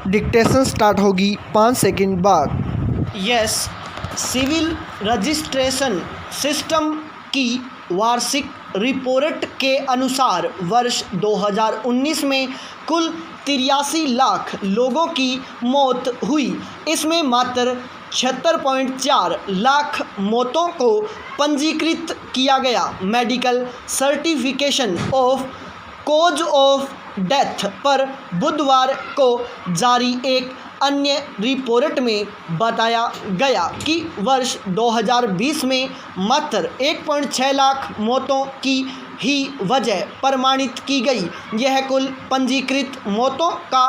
Dictation start होगी 5 second बाद। Yes, civil registration system की वार्षिक रिपोर्ट के अनुसार वर्ष 2019 में कुल 83 लाख लोगों की मौत हुई। इसमें मात्र 76.4 लाख मौतों को पंजीकृत किया गया। Medical certification of cause of death पर बुधवार को जारी एक अन्य रिपोर्ट में बताया गया कि वर्ष 2020 में मात्र 1.6 लाख मौतों की ही वजह प्रमाणित की गई। यह कुल पंजीकृत मौतों का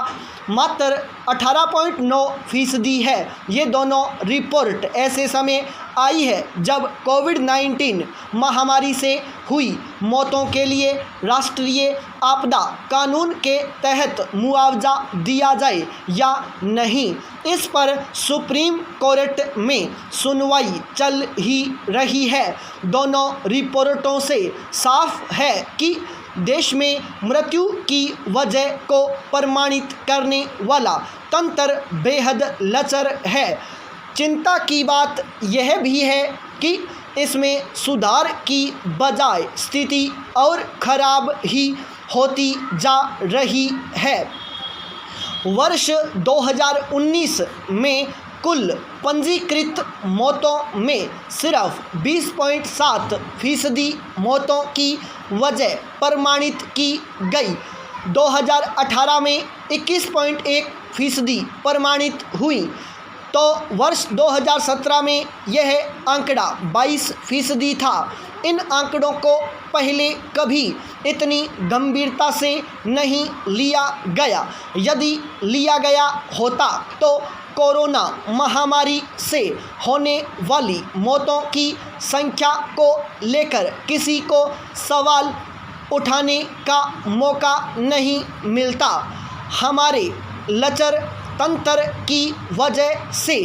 मात्र 18.9% है। ये दोनों रिपोर्ट ऐसे समय आई है जब कोविड-19 महामारी से हुई मौतों के लिए राष्ट्रीय आपदा कानून के तहत मुआवजा दिया जाए या नहीं, इस पर सुप्रीम कोर्ट में सुनवाई चल ही रही है। दोनों रिपोर्टों से साफ है कि देश में मृत्यु की वजह को प्रमाणित करने वाला तंत्र बेहद लचर है। चिंता की बात यह भी है कि इसमें सुधार की बजाय स्थिति और खराब ही होती जा रही है। वर्ष 2019 में कुल पंजीकृत मौतों में सिर्फ 20.7% मौतों की वजह प्रमाणित की गई। 2018 में 21.1% प्रमाणित हुई तो वर्ष 2017 में यह आंकड़ा 22% था। इन आंकड़ों को पहले कभी इतनी गंभीरता से नहीं लिया गया। यदि लिया गया होता तो कोरोना महामारी से होने वाली मौतों की संख्या को लेकर किसी को सवाल उठाने का मौका नहीं मिलता। हमारे लचर तंत्र की वजह से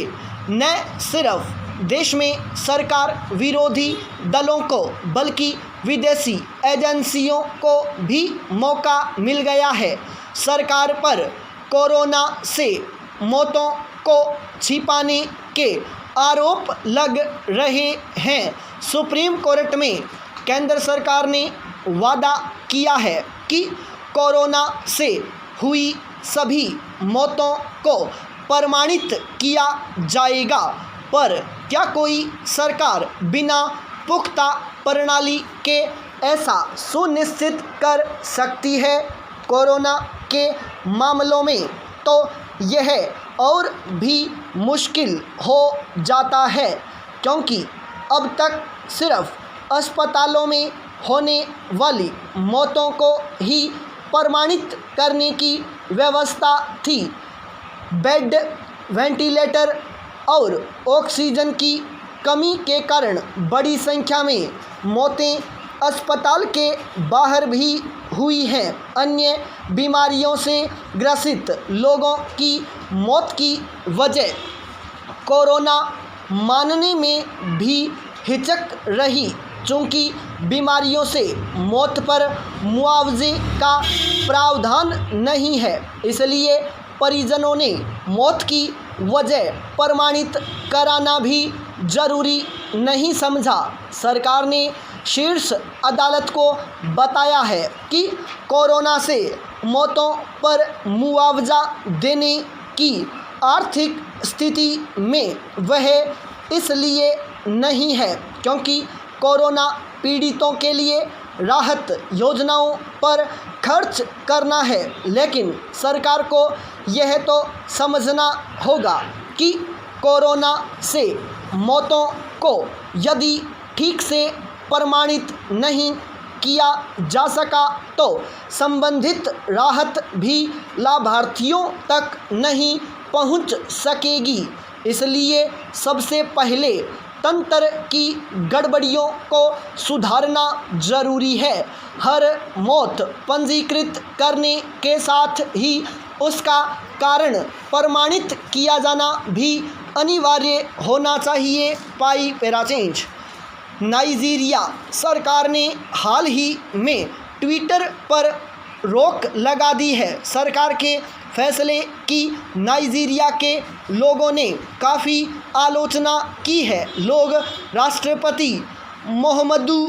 न सिर्फ देश में सरकार विरोधी दलों को बल्कि विदेशी एजेंसियों को भी मौका मिल गया है। सरकार पर कोरोना से मौतों को छिपाने के आरोप लग रहे हैं। सुप्रीम कोर्ट में केंद्र सरकार ने वादा किया है कि कोरोना से हुई सभी मौतों को प्रमाणित किया जाएगा, पर क्या कोई सरकार बिना पुख्ता प्रणाली के ऐसा सुनिश्चित कर सकती है? कोरोना के मामलों में तो यह और भी मुश्किल हो जाता है, क्योंकि अब तक सिर्फ अस्पतालों में होने वाली मौतों को ही प्रमाणित करने की व्यवस्था थी। बेड, वेंटिलेटर और ऑक्सीजन की कमी के कारण बड़ी संख्या में मौतें अस्पताल के बाहर भी हुई हैं। अन्य बीमारियों से ग्रसित लोगों की मौत की वजह कोरोना मानने में भी हिचक रही, चूँकि बीमारियों से मौत पर मुआवजे का प्रावधान नहीं है। इसलिए परिजनों ने मौत की वजह प्रमाणित कराना भी जरूरी नहीं समझा। सरकार ने शीर्ष अदालत को बताया है कि कोरोना से मौतों पर मुआवजा देने की आर्थिक स्थिति में वह इसलिए नहीं है क्योंकि कोरोना पीड़ितों के लिए राहत योजनाओं पर खर्च करना है। लेकिन सरकार को यह तो समझना होगा कि कोरोना से मौतों को यदि ठीक से प्रमाणित नहीं किया जा सका तो संबंधित राहत भी लाभार्थियों तक नहीं पहुंच सकेगी। इसलिए सबसे पहले तंत्र की गड़बड़ियों को सुधारना जरूरी है। हर मौत पंजीकृत करने के साथ ही उसका कारण प्रमाणित किया जाना भी अनिवार्य होना चाहिए। पाई पैराचेंज। नाइजीरिया सरकार ने हाल ही में ट्विटर पर रोक लगा दी है। सरकार के फैसले की नाइजीरिया के लोगों ने काफ़ी आलोचना की है। लोग राष्ट्रपति मुहम्मदू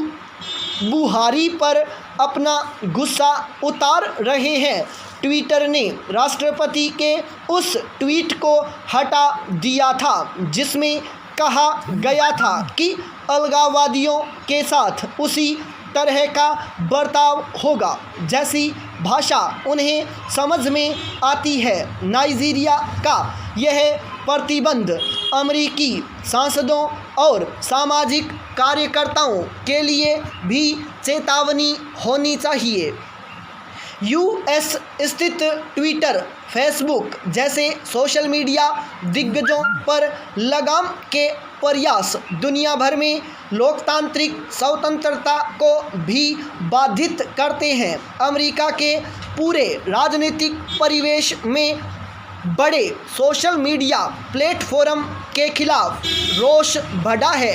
बुहारी पर अपना गुस्सा उतार रहे हैं। ट्विटर ने राष्ट्रपति के उस ट्वीट को हटा दिया था जिसमें कहा गया था कि अलगाववादियों के साथ उसी तरह का बर्ताव होगा जैसी भाषा उन्हें समझ में आती है। नाइजीरिया का यह प्रतिबंध अमेरिकी सांसदों और सामाजिक कार्यकर्ताओं के लिए भी चेतावनी होनी चाहिए। यूएस स्थित ट्विटर, फेसबुक जैसे सोशल मीडिया दिग्गजों पर लगाम के प्रयास दुनिया भर में लोकतांत्रिक स्वतंत्रता को भी बाधित करते हैं। अमेरिका के पूरे राजनीतिक परिवेश में बड़े सोशल मीडिया प्लेटफॉर्म के खिलाफ रोष बढ़ा है।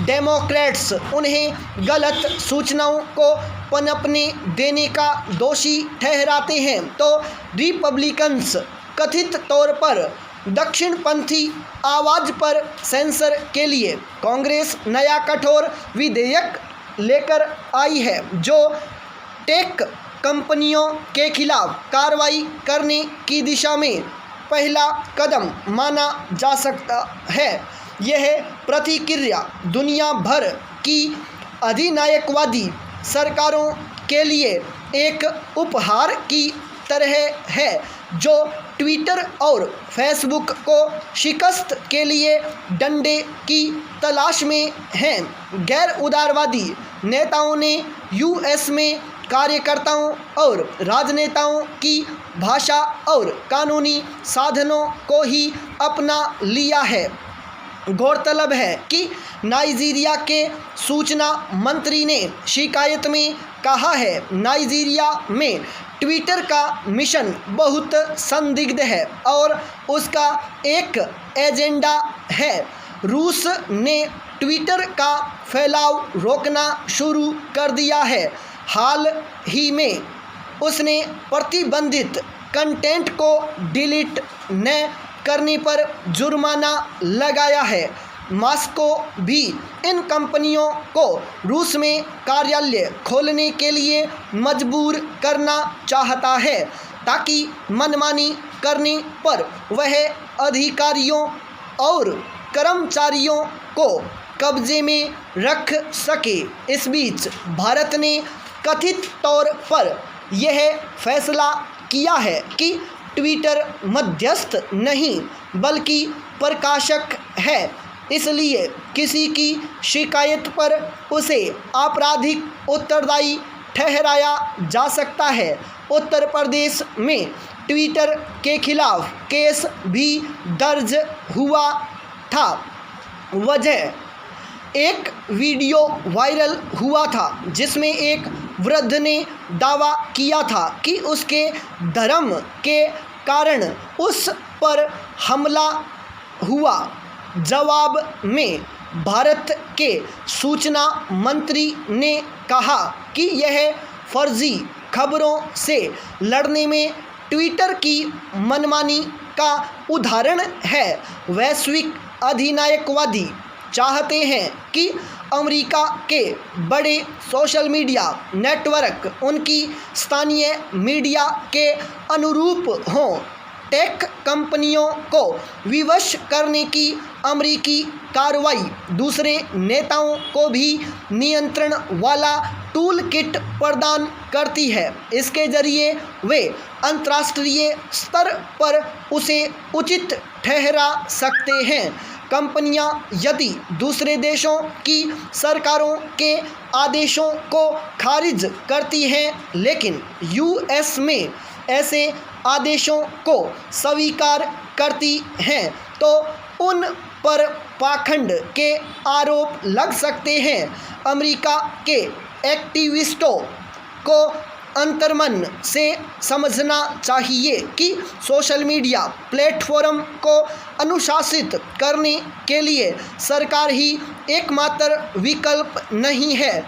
डेमोक्रेट्स उन्हें गलत सूचनाओं को पनपने देने का दोषी ठहराते हैं तो रिपब्लिकन्स कथित तौर पर दक्षिणपंथी आवाज़ पर सेंसर के लिए कांग्रेस नया कठोर विधेयक लेकर आई है जो टेक कंपनियों के खिलाफ कार्रवाई करने की दिशा में पहला कदम माना जा सकता है। यह प्रतिक्रिया दुनिया भर की अधिनायकवादी सरकारों के लिए एक उपहार की तरह है जो ट्विटर और फेसबुक को शिकस्त के लिए डंडे की तलाश में हैं। गैर उदारवादी नेताओं ने यूएस में कार्यकर्ताओं और राजनेताओं की भाषा और कानूनी साधनों को ही अपना लिया है। गौरतलब है कि नाइजीरिया के सूचना मंत्री ने शिकायत में कहा है नाइजीरिया में ट्विटर का मिशन बहुत संदिग्ध है और उसका एक एजेंडा है। रूस ने ट्विटर का फैलाव रोकना शुरू कर दिया है। हाल ही में उसने प्रतिबंधित कंटेंट को डिलीट न करने पर जुर्माना लगाया है। मॉस्को भी इन कंपनियों को रूस में कार्यालय खोलने के लिए मजबूर करना चाहता है ताकि मनमानी करने पर वह अधिकारियों और कर्मचारियों को कब्जे में रख सके। इस बीच भारत ने कथित तौर पर यह फैसला किया है कि ट्विटर मध्यस्थ नहीं बल्कि प्रकाशक है, इसलिए किसी की शिकायत पर उसे आपराधिक उत्तरदायी ठहराया जा सकता है। उत्तर प्रदेश में ट्विटर के खिलाफ केस भी दर्ज हुआ था। वजह एक वीडियो वायरल हुआ था जिसमें एक वृद्ध ने दावा किया था कि उसके धर्म के कारण उस पर हमला हुआ। जवाब में भारत के सूचना मंत्री ने कहा कि यह फर्जी खबरों से लड़ने में ट्विटर की मनमानी का उदाहरण है। वैश्विक अधिनायकवादी चाहते हैं कि अमेरिका के बड़े सोशल मीडिया नेटवर्क उनकी स्थानीय मीडिया के अनुरूप हों। टेक कंपनियों को विवश करने की अमेरिकी कार्रवाई दूसरे नेताओं को भी नियंत्रण वाला टूल किट प्रदान करती है। इसके जरिए वे अंतर्राष्ट्रीय स्तर पर उसे उचित ठहरा सकते हैं। कंपनियां यदि दूसरे देशों की सरकारों के आदेशों को खारिज करती हैं लेकिन यूएस में ऐसे आदेशों को स्वीकार करती हैं तो उन पर पाखंड के आरोप लग सकते हैं। अमेरिका के एक्टिविस्टों को अंतर्मन से समझना चाहिए कि सोशल मीडिया प्लेटफॉर्म को अनुशासित करने के लिए सरकार ही एकमात्र विकल्प नहीं है।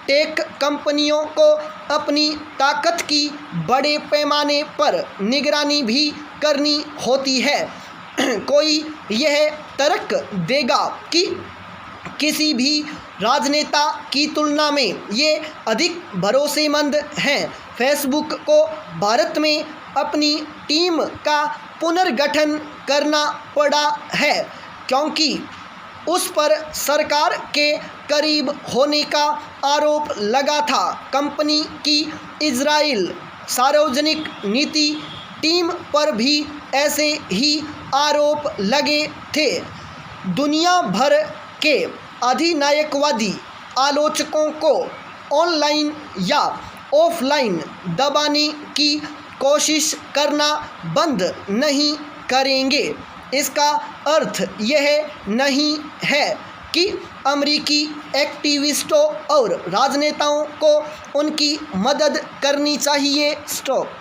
टेक कंपनियों को अपनी ताकत की बड़े पैमाने पर निगरानी भी करनी होती है। कोई यह तर्क देगा कि किसी भी राजनेता की तुलना में ये अधिक भरोसेमंद हैं। फेसबुक को भारत में अपनी टीम का पुनर्गठन करना पड़ा है क्योंकि उस पर सरकार के करीब होने का आरोप लगा था। कंपनी की इजराइल सार्वजनिक नीति टीम पर भी ऐसे ही आरोप लगे थे। दुनिया भर के अधिनायकवादी आलोचकों को ऑनलाइन या ऑफलाइन दबाने की कोशिश करना बंद नहीं करेंगे। इसका अर्थ यह नहीं है कि अमेरिकी एक्टिविस्टों और राजनेताओं को उनकी मदद करनी चाहिए। स्टॉप।